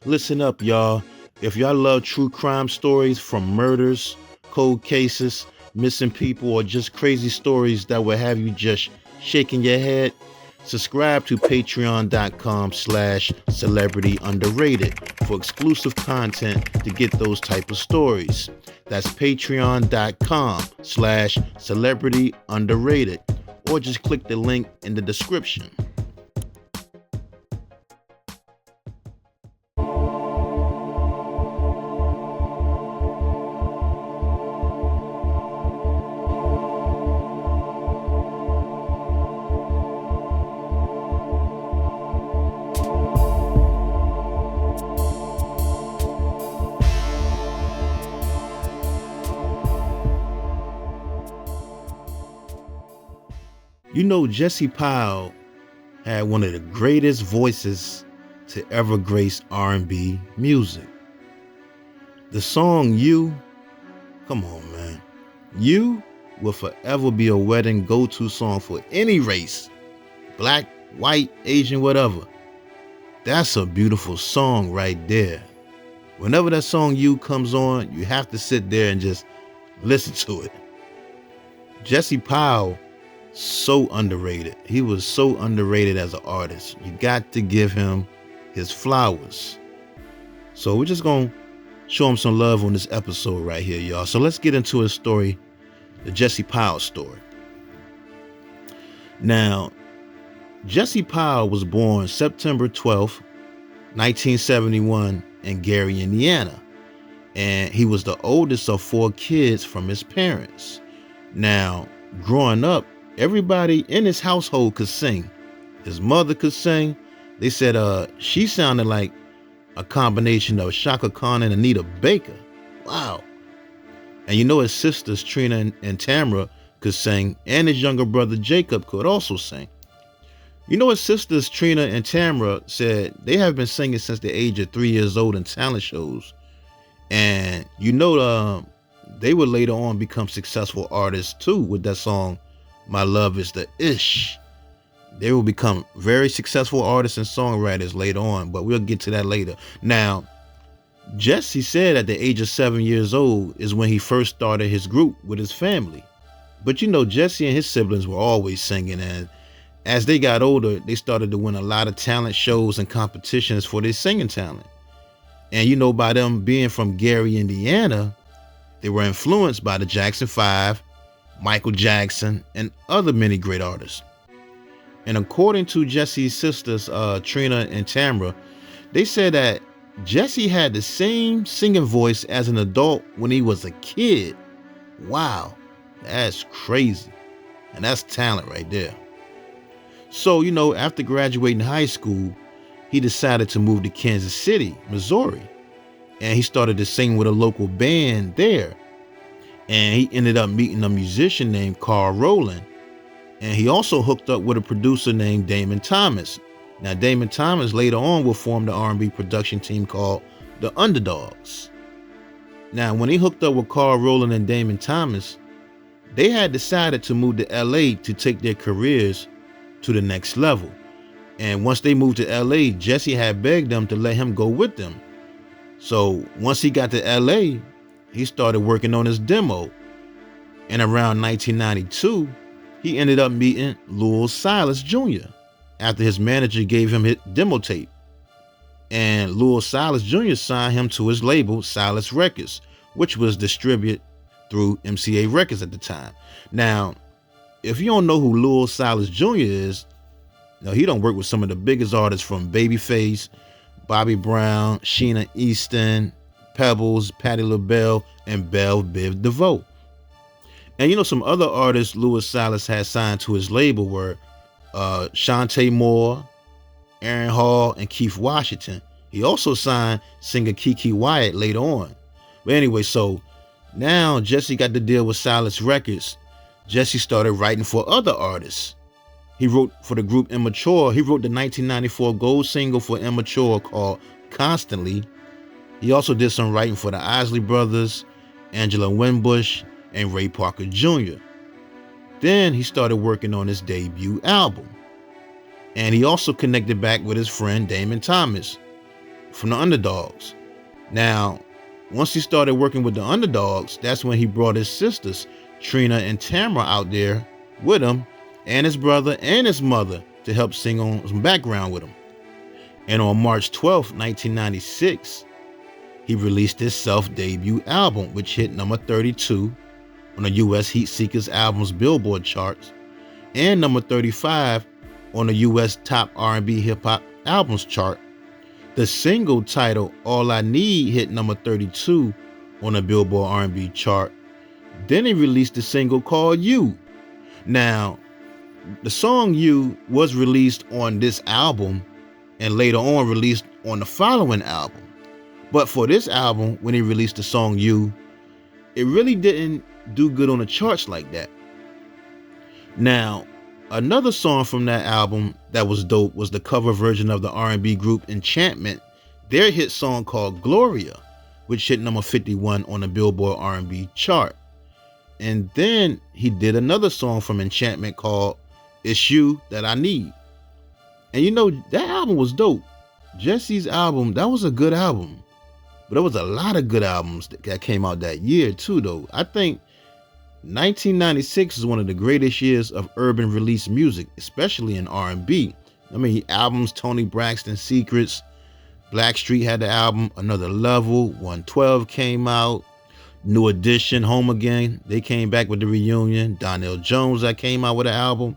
Listen up, y'all. If y'all love true crime stories from murders, cold cases, missing people, or just crazy stories that will have you just shaking your head, subscribe to patreon.com/celebrity underrated for exclusive content to get those type of stories. That's patreon.com/celebrity underrated, or just click the link in the description. You know, Jesse Powell had one of the greatest voices to ever grace R&B music. The song You, come on, man. You will forever be a wedding go-to song for any race. Black, white, Asian, whatever. That's a beautiful song right there. Whenever that song You comes on, you have to sit there and just listen to it. Jesse Powell, so underrated. He was so underrated as an artist. You got to give him his flowers. So we're just going to show him some love on this episode right here, y'all. So let's get into his story, the Jesse Powell story. Now, Jesse Powell was born September 12th, 1971 in Gary, Indiana. And he was the oldest of 4 kids from his parents. Now, growing up, everybody in his household could sing. His mother could sing. They said she sounded like a combination of Shaka Khan and Anita Baker. Wow. And you know his sisters, Trina and Tamara, could sing, and his younger brother Jacob could also sing. You know his sisters, Trina and Tamara, said they have been singing since the age of 3 years old in talent shows. And you know they would later on become successful artists too with that song, My Love Is the Ish. They will become very successful artists and songwriters later on, but we'll get to that later. Now, Jesse said at the age of 7 years old is when he first started his group with his family. But you know, Jesse and his siblings were always singing, and as they got older, they started to win a lot of talent shows and competitions for their singing talent. And you know, by them being from Gary, Indiana, they were influenced by the Jackson 5, Michael Jackson, and other many great artists. And according to Jesse's sisters, Trina and Tamara, they said that Jesse had the same singing voice as an adult when he was a kid. Wow, that's crazy. And that's talent right there. So, you know, after graduating high school, he decided to move to Kansas City, Missouri. And he started to sing with a local band there. And he ended up meeting a musician named Carl Rowland. And he also hooked up with a producer named Damon Thomas. Now, Damon Thomas later on will form the R&B production team called The Underdogs. Now, when he hooked up with Carl Rowland and Damon Thomas, they had decided to move to LA to take their careers to the next level. And once they moved to LA, Jesse had begged them to let him go with them. So once he got to LA, he started working on his demo. And around 1992, he ended up meeting Lil Silas Jr. after his manager gave him his demo tape. And Lil Silas Jr. signed him to his label, Silas Records, which was distributed through MCA Records at the time. Now, if you don't know who Lil Silas Jr. is, now he don't work with some of the biggest artists from Babyface, Bobby Brown, Sheena Easton, Pebbles, Patti LaBelle, and Belle Biv DeVoe. And you know, some other artists Lil Silas had signed to his label were Shantae Moore, Aaron Hall, and Keith Washington. He also signed singer Keke Wyatt later on. But anyway, so now Jesse got to deal with Silas Records. Jesse started writing for other artists. He wrote for the group Immature. He wrote the 1994 gold single for Immature called Constantly. He also did some writing for the Isley Brothers, Angela Winbush, and Ray Parker Jr. Then he started working on his debut album. And he also connected back with his friend Damon Thomas from the Underdogs. Now, once he started working with the Underdogs, that's when he brought his sisters, Trina and Tamara, out there with him, and his brother and his mother to help sing on some background with him. And on March 12th, 1996, he released his self-debut album, which hit number 32 on the U.S. Heat Seekers Albums Billboard charts and number 35 on the U.S. Top R&B Hip Hop Albums chart. The single titled All I Need hit number 32 on the Billboard R&B chart. Then he released the single called You. Now, the song You was released on this album and later on released on the following album. But for this album, when he released the song You, it really didn't do good on the charts like that. Now, another song from that album that was dope was the cover version of the R&B group Enchantment, their hit song called Gloria, which hit number 51 on the Billboard R&B chart. And then he did another song from Enchantment called It's You That I Need. And you know, that album was dope. Jesse's album, that was a good album. But there was a lot of good albums that came out that year too, though. I think 1996 is one of the greatest years of urban release music, especially in R&B. I mean, albums, Tony Braxton, Secrets, Blackstreet had the album, Another Level, 112 came out, New Edition, Home Again, they came back with the reunion, Donnell Jones that came out with an album,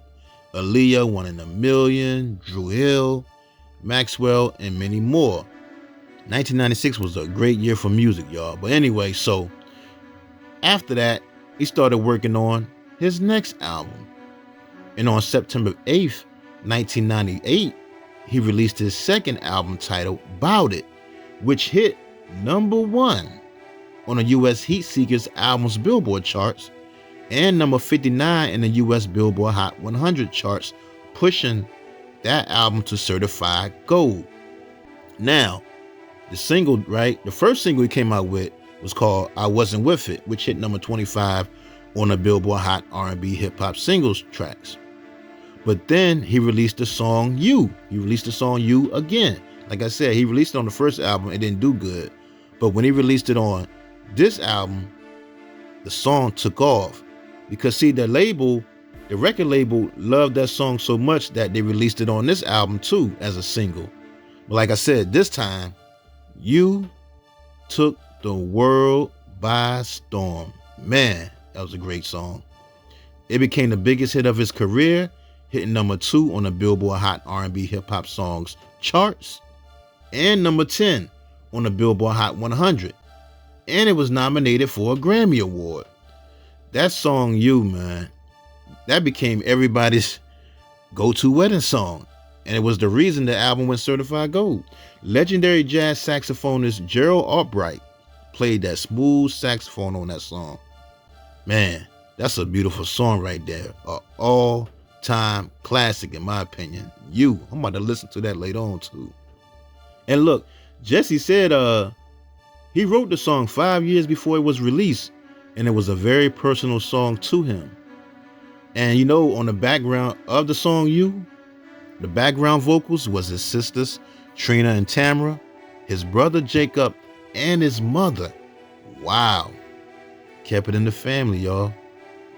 Aaliyah, One in a Million, Drew Hill, Maxwell, and many more. 1996 was a great year for music, y'all. But anyway, so after that, he started working on his next album. And on September 8th, 1998, he released his second album titled Bout It, which hit number 1 on the U.S. Heat Seekers Albums Billboard charts and number 59 in the U.S. Billboard Hot 100 charts, pushing that album to certified gold. Now, the single, right, the first single he came out with was called I Wasn't With It, which hit number 25 on the Billboard Hot R&B Hip Hop Singles tracks. But then he released the song You. He released the song You again. Like I said, he released it on the first album. It didn't do good. But when he released it on this album, the song took off. Because see, the record label loved that song so much that they released it on this album too as a single. But like I said, this time, You took the world by storm. Man, that was a great song. It became the biggest hit of his career, hitting number 2 on the Billboard Hot R&B Hip Hop Songs charts and number 10 on the Billboard Hot 100. And it was nominated for a Grammy Award. That song, You, man, that became everybody's go-to wedding song. And it was the reason the album went certified gold. Legendary jazz saxophonist Gerald Albright played that smooth saxophone on that song. Man, that's a beautiful song right there. An all-time classic in my opinion. You, I'm about to listen to that later on too. And look, Jesse said he wrote the song 5 years before it was released, and it was a very personal song to him. And you know, on the background of the song You, the background vocals was his sisters, Trina and Tamara, his brother Jacob, and his mother. Wow. Kept it in the family, y'all.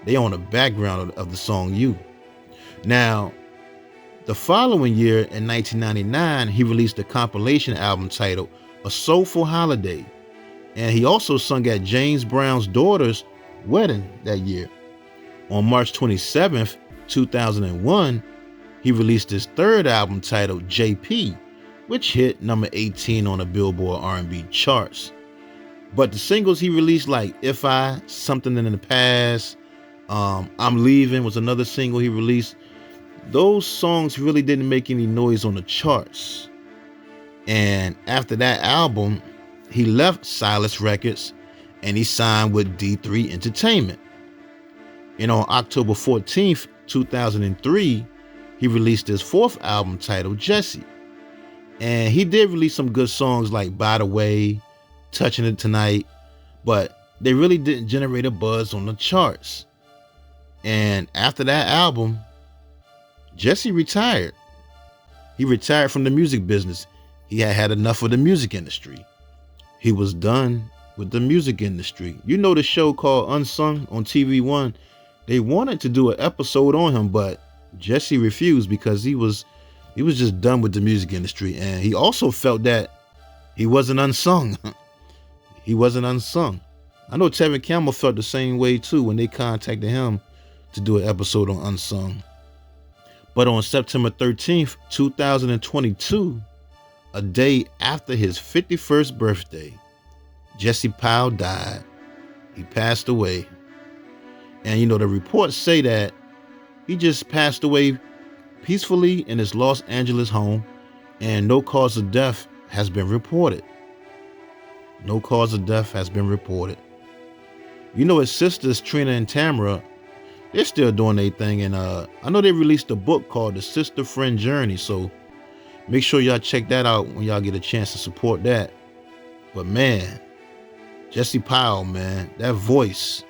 They on the background of the song You. Now, the following year in 1999, he released a compilation album titled A Soulful Holiday. And he also sung at James Brown's daughter's wedding that year. On March 27th, 2001, he released his third album titled JP, which hit number 18 on the Billboard R&B charts. But the singles he released, like If I, Something in the Past, I'm Leaving was another single he released. Those songs really didn't make any noise on the charts. And after that album, he left Silas Records and he signed with D3 Entertainment. And on October 14th, 2003, he released his fourth album titled Jesse. And he did release some good songs like By the Way, Touching It Tonight, but they really didn't generate a buzz on the charts. And after that album, Jesse retired. He retired from the music business. He had had enough of the music industry. He was done with the music industry. You know the show called Unsung on TV1? They wanted to do an episode on him, but Jesse refused because he was just done with the music industry. And he also felt that he wasn't unsung. He wasn't unsung. I know Tevin Campbell felt the same way too when they contacted him to do an episode on Unsung. But on September 13th, 2022, a day after his 51st birthday, Jesse Powell died. He passed away. And you know, the reports say that he just passed away peacefully in his Los Angeles home, and no cause of death has been reported. No cause of death has been reported. You know, his sisters, Trina and Tamara, they're still doing their thing. And I know they released a book called The Sister Friend Journey. So make sure y'all check that out when y'all get a chance to support that. But man, Jesse Powell, man, that voice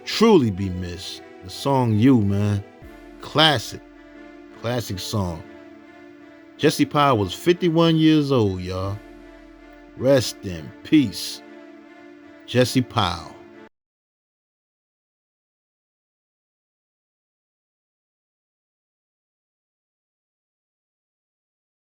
truly be missed. The song You, man, classic song. Jesse Powell was 51 years old, y'all. Rest in peace, Jesse Powell.